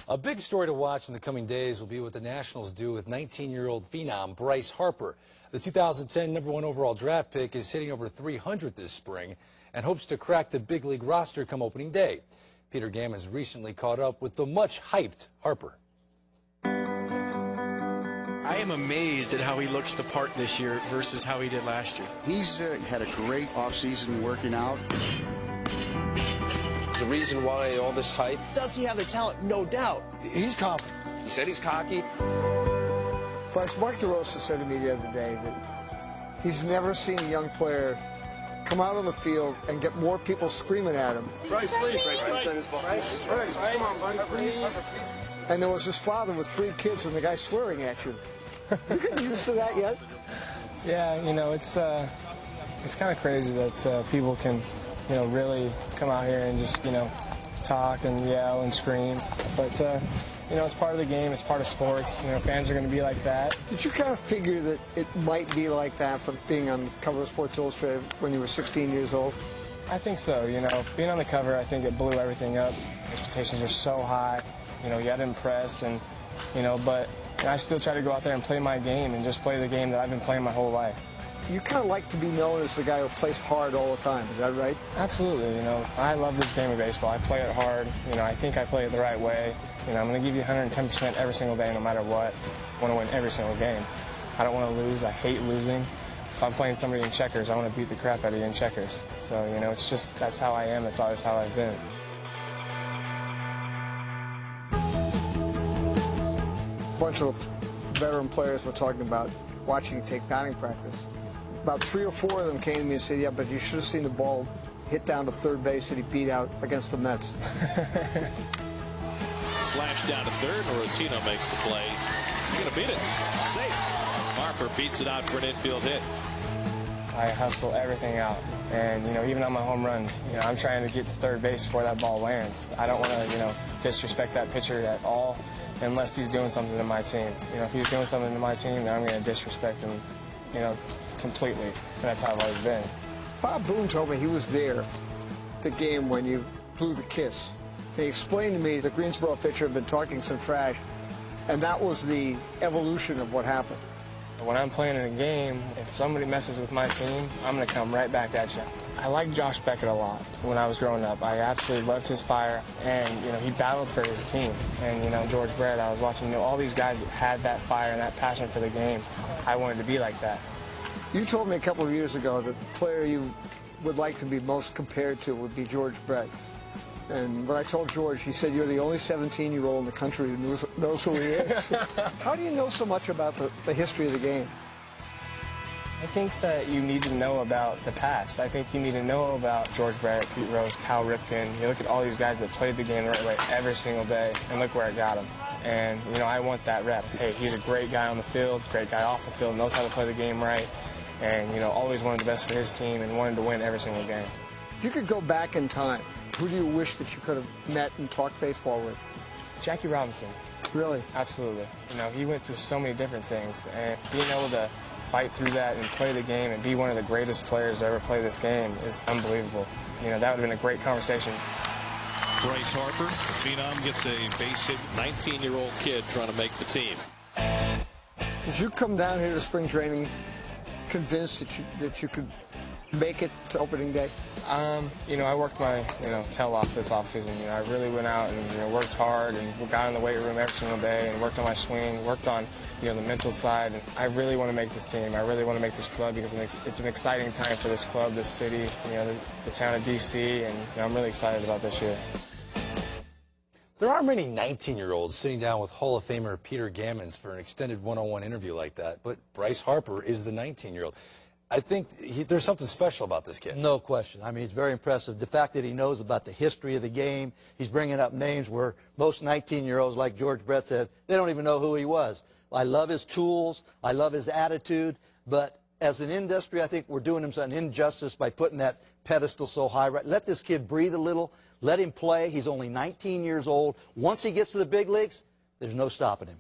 A big story to watch in the coming days will be what the Nationals do with 19-year-old phenom Bryce Harper. The 2010 #1 overall draft pick is hitting over 300 this spring and hopes to crack the big league roster come opening day. Peter Gammons recently caught up with the much-hyped Harper. I am amazed at how he looks the part this year versus how he did last year. He's had a great offseason working out. The reason why all this hype? Does he have the talent? No doubt. He's confident. He said he's cocky. Bryce, Mark DeRosa said to me the other day that he's never seen a young player come out on the field and get more people screaming at him. Bryce, please. Bryce. Come on, buddy, please. And there was his father with 3 kids and the guy swearing at you. You getting used to that yet? Yeah, you know, it's kind of crazy that people can, you know, really come out here and just, you know, talk and yell and scream. But, you know, it's part of the game. It's part of sports. You know, fans are going to be like that. Did you kind of figure that it might be like that from being on the cover of Sports Illustrated when you were 16 years old? I think so. You know, being on the cover, I think it blew everything up. Expectations are so high. You know, you got to impress, and, you know, but I still try to go out there and play my game and just play the game that I've been playing my whole life. You kind of like to be known as the guy who plays hard all the time. Is that right? Absolutely. You know, I love this game of baseball. I play it hard. You know, I think I play it the right way. You know, I'm going to give you 110% every single day, no matter what. I want to win every single game. I don't want to lose. I hate losing. If I'm playing somebody in checkers, I want to beat the crap out of you in checkers. So, you know, it's just, that's how I am. That's always how I've been. A bunch of veteran players were talking about watching you take batting practice. About 3 or 4 of them came to me and said, yeah, but you should have seen the ball hit down to third base that he beat out against the Mets. Slash down to third, and Rotino makes the play. He's going to beat it. Safe. Harper beats it out for an infield hit. I hustle everything out. And, you know, even on my home runs, you know, I'm trying to get to third base before that ball lands. I don't want to, you know, disrespect that pitcher at all unless he's doing something to my team. You know, if he's doing something to my team, then I'm going to disrespect him, you know, completely. And that's how I've always been. Bob Boone told me he was there the game when you blew the kiss. He explained to me the Greensboro pitcher had been talking some trash, and that was the evolution of what happened. When I'm playing in a game, if somebody messes with my team, I'm going to come right back at you. I liked Josh Beckett a lot when I was growing up. I absolutely loved his fire, and, you know, he battled for his team. And, you know, George Brett, I was watching, you know, all these guys that had that fire and that passion for the game. I wanted to be like that. You told me a couple of years ago that the player you would like to be most compared to would be George Brett. And when I told George, he said, you're the only 17-year-old in the country who knows who he is. How do you know so much about the history of the game? I think that you need to know about the past. I think you need to know about George Brett, Pete Rose, Cal Ripken. You look at all these guys that played the game the right way every single day, and look where it got them. And, you know, I want that rep. Hey, he's a great guy on the field, great guy off the field, knows how to play the game right, and, you know, always wanted the best for his team and wanted to win every single game. If you could go back in time, who do you wish that you could have met and talked baseball with? Jackie Robinson. Really? Absolutely. You know, he went through so many different things, and being able to fight through that and play the game and be one of the greatest players to ever play this game is unbelievable. You know, that would have been a great conversation. Bryce Harper, the phenom, gets a base hit. 19-year-old kid trying to make the team. Did you come down here to spring training convinced that you could make it to opening day? You know, I worked my, you know, tail off this offseason. You know, I really went out and, you know, worked hard and got in the weight room every single day and worked on my swing, worked on, you know, the mental side. And I really want to make this team. I really want to make this club because it's an exciting time for this club, this city, you know, the town of D.C., and, you know, I'm really excited about this year. There aren't many 19-year-olds sitting down with Hall of Famer Peter Gammons for an extended one-on-one interview like that, but Bryce Harper is the 19-year-old. I think there's something special about this kid. No question. I mean, it's very impressive. The fact that he knows about the history of the game, he's bringing up names where most 19-year-olds, like George Brett said, they don't even know who he was. I love his tools. I love his attitude. But as an industry, I think we're doing him an injustice by putting that pedestal so high. Let this kid breathe a little. Let him play. He's only 19 years old. Once he gets to the big leagues, there's no stopping him.